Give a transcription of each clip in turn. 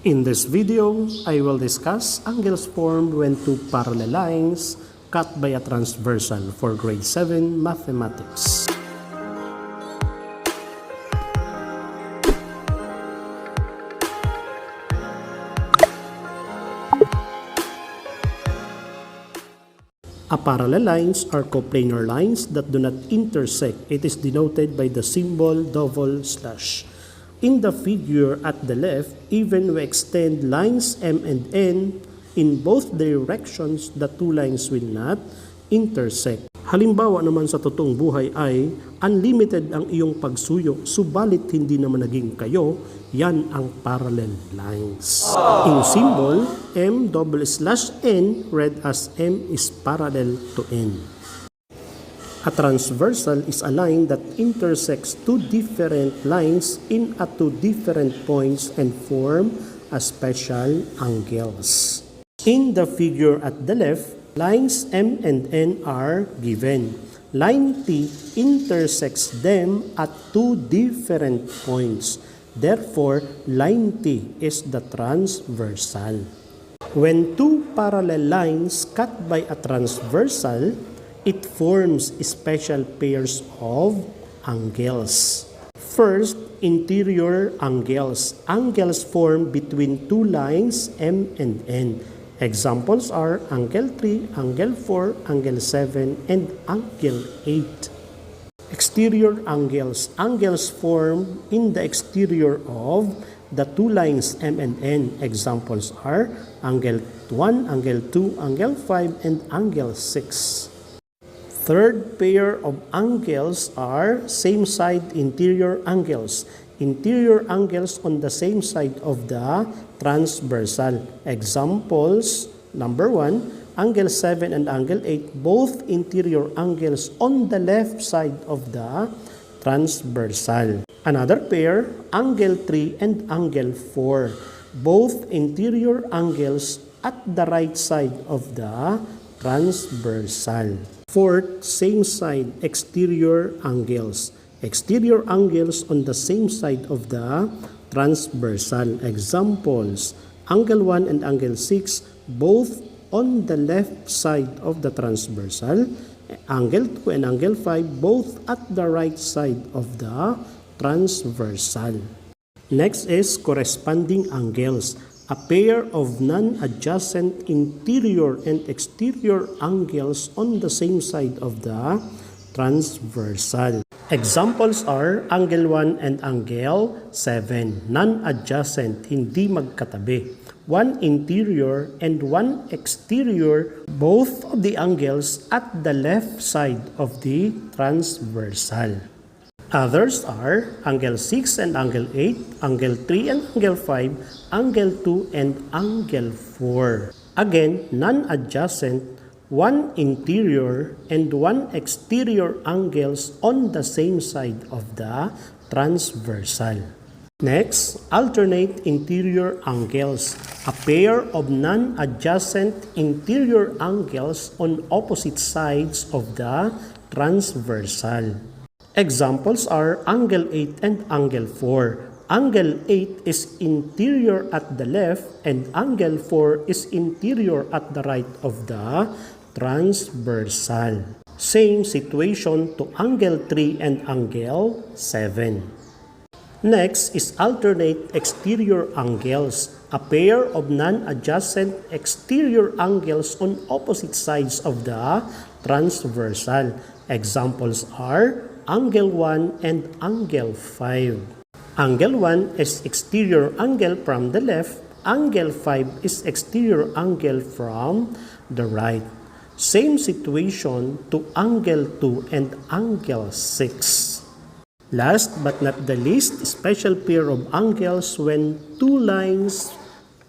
In this video, I will discuss angles formed when two parallel lines cut by a transversal for grade 7 mathematics. A parallel lines are coplanar lines that do not intersect. It is denoted by the symbol double slash. In the figure at the left, even we extend lines M and N in both directions, the two lines will not intersect. Halimbawa naman sa totoong buhay ay unlimited ang iyong pagsuyo, subalit hindi naman naging kayo, yan ang parallel lines. In symbol, M double slash N read as M is parallel to N. A transversal is a line that intersects two different lines in at two different points and form a special angles. In the figure at the left, lines M and N are given. Line T intersects them at two different points. Therefore, line T is the transversal. When two parallel lines cut by a transversal, it forms special pairs of angles. First, interior angles. Angles formed between two lines M and N. Examples are angle 3, angle 4, angle 7, and angle 8. Exterior angles. Angles formed in the exterior of the two lines M and N. Examples are angle 1, angle 2, angle 5, and angle 6. Third pair of angles are same side interior angles. Interior angles on the same side of the transversal. Examples, number 1, angle 7 and angle 8, both interior angles on the left side of the transversal. Another pair, angle 3 and angle 4, both interior angles at the right side of the transversal. Fourth, same side exterior angles. Exterior angles on the same side of the transversal. Examples, angle 1 and angle 6, both on the left side of the transversal. Angle 2 and angle 5, both at the right side of the transversal. Next is corresponding angles. A pair of non-adjacent interior and exterior angles on the same side of the transversal. Examples are angle 1 and angle 7. Non-adjacent, hindi magkatabi. One interior and one exterior, both of the angles at the left side of the transversal. Others are angle 6 and angle 8, angle 3 and angle 5, angle 2 and angle 4. Again, non-adjacent, one interior and one exterior angles on the same side of the transversal. Next, alternate interior angles. A pair of non-adjacent interior angles on opposite sides of the transversal. Examples are angle 8 and angle 4. Angle 8 is interior at the left and angle 4 is interior at the right of the transversal. Same situation to angle 3 and angle 7. Next is alternate exterior angles. A pair of non-adjacent exterior angles on opposite sides of the transversal. Examples are angle 1 and angle 5. Angle 1 is exterior angle from the left. Angle 5 is exterior angle from the right. Same situation to angle 2 and angle 6. Last but not the least, special pair of angles when two lines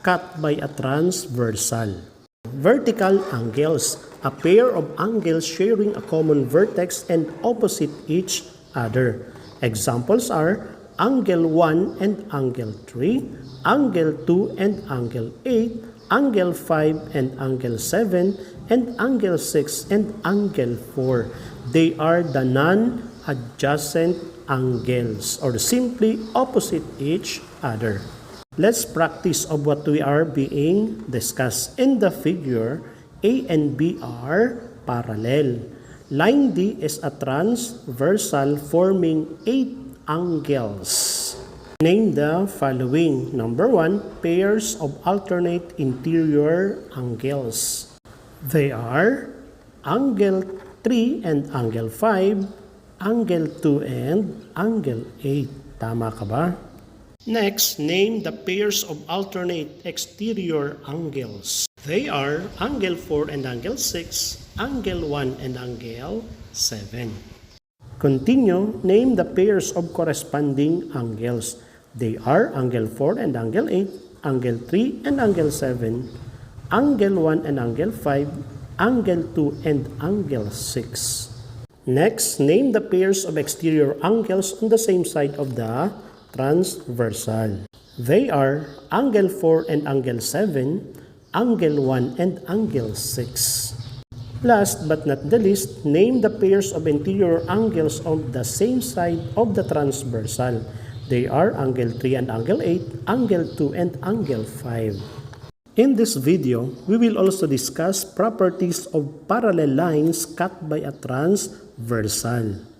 cut by a transversal. Vertical angles. A pair of angles sharing a common vertex and opposite each other. Examples are angle 1 and angle 3, angle 2 and angle 8, angle 5 and angle 7, and angle 6 and angle 4. They are the non-adjacent angles or simply opposite each other. Let's practice of what we are being discussed. In the figure, A and B are parallel. Line D is a transversal forming 8 angles. Name the following. Number 1, pairs of alternate interior angles. They are angle 3 and angle 5, angle 2 and angle 8. Tama ka ba? Next, name the pairs of alternate exterior angles. They are angle 4 and angle 6, angle 1 and angle 7. Continue, name the pairs of corresponding angles. They are angle 4 and angle 8, angle 3 and angle 7, angle 1 and angle 5, angle 2 and angle 6. Next, name the pairs of exterior angles on the same side of the transversal. They are angle 4 and angle 7, angle 1 and angle 6. Last but not the least, name the pairs of interior angles on the same side of the transversal. They are angle 3 and angle 8, angle 2 and angle 5. In this video, we will also discuss properties of parallel lines cut by a transversal.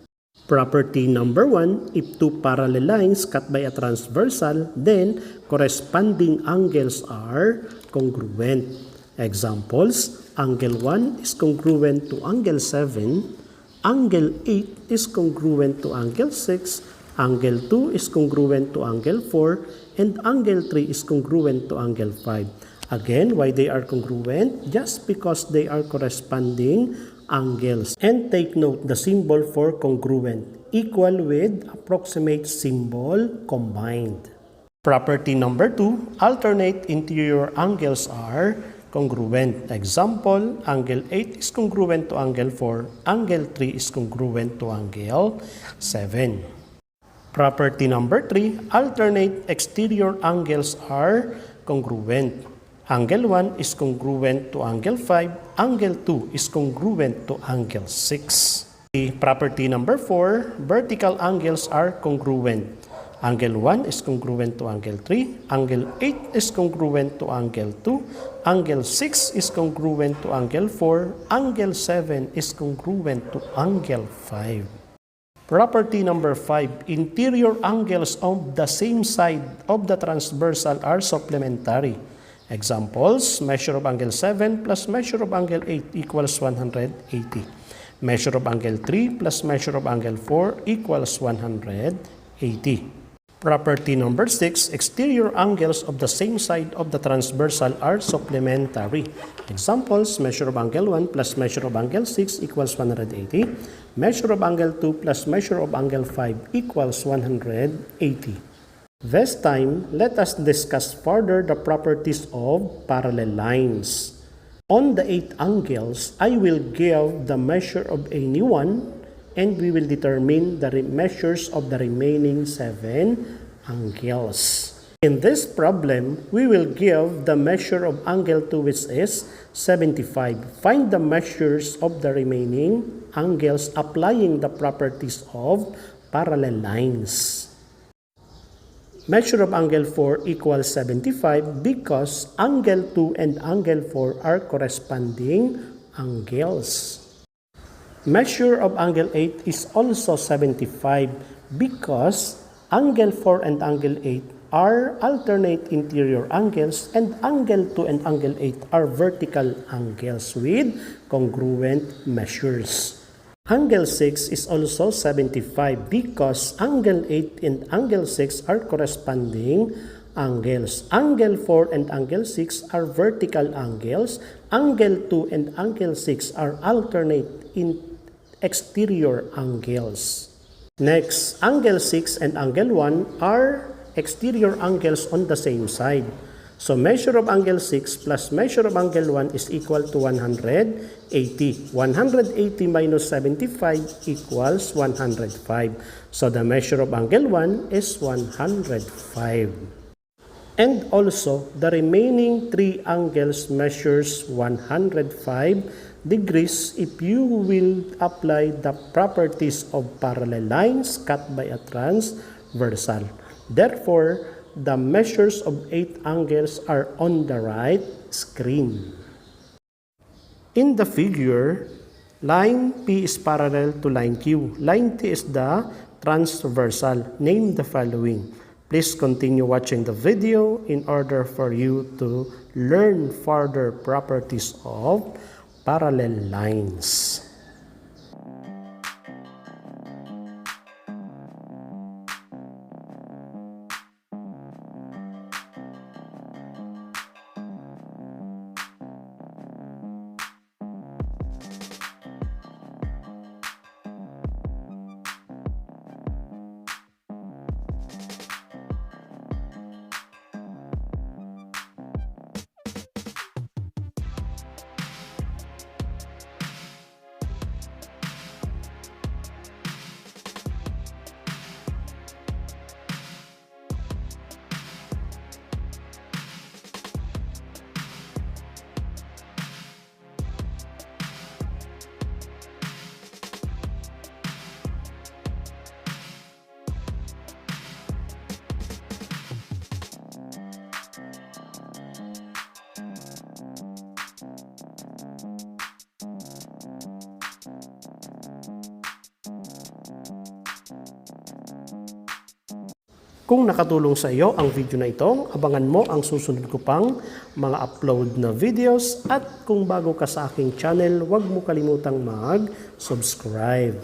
Property number 1, if two parallel lines cut by a transversal, then corresponding angles are congruent. Examples, angle 1 is congruent to angle 7, angle 8 is congruent to angle 6, angle 2 is congruent to angle 4, and angle 3 is congruent to angle 5. Again, why they are congruent? Just because they are corresponding angles. And take note, the symbol for congruent, equal with approximate symbol combined. Property number 2, alternate interior angles are congruent. Example, angle 8 is congruent to angle 4, angle 3 is congruent to angle 7. Property number 3, alternate exterior angles are congruent. Angle 1 is congruent to angle 5, angle 2 is congruent to angle 6. Property number 4, vertical angles are congruent. Angle 1 is congruent to angle 3, angle 8 is congruent to angle 2, angle 6 is congruent to angle 4, angle 7 is congruent to angle 5. Property number 5, interior angles on the same side of the transversal are supplementary. Examples, measure of angle 7 plus measure of angle 8 equals 180. Measure of angle 3 plus measure of angle 4 equals 180. Property number 6, exterior angles of the same side of the transversal are supplementary. Examples, measure of angle 1 plus measure of angle 6 equals 180. Measure of angle 2 plus measure of angle 5 equals 180. This time, let us discuss further the properties of parallel lines. On the 8 angles, I will give the measure of any one and we will determine the measures of the remaining 7 angles. In this problem, we will give the measure of angle 2 which is 75. Find the measures of the remaining angles applying the properties of parallel lines. Measure of angle 4 equals 75 because angle 2 and angle 4 are corresponding angles. Measure of angle 8 is also 75 because angle 4 and angle 8 are alternate interior angles and angle 2 and angle 8 are vertical angles with congruent measures. Angle 6 is also 75 because angle 8 and angle 6 are corresponding angles. Angle 4 and angle 6 are vertical angles. Angle 2 and angle 6 are alternate in exterior angles. Next, angle 6 and angle 1 are exterior angles on the same side. So measure of angle 6 plus measure of angle 1 is equal to 180. 180 minus 75 equals 105. So the measure of angle 1 is 105. And also, the remaining 3 angles measures 105 degrees if you will apply the properties of parallel lines cut by a transversal. Therefore, The measures of 8 angles are on the right screen. In the figure, line P is parallel to line Q. Line T is the transversal. Name the following. Please continue watching the video in order for you to learn further properties of parallel lines. Kung nakatulong sa iyo ang video na ito, abangan mo ang susunod ko pang mga upload na videos at kung bago ka sa aking channel, huwag mo kalimutang mag-subscribe.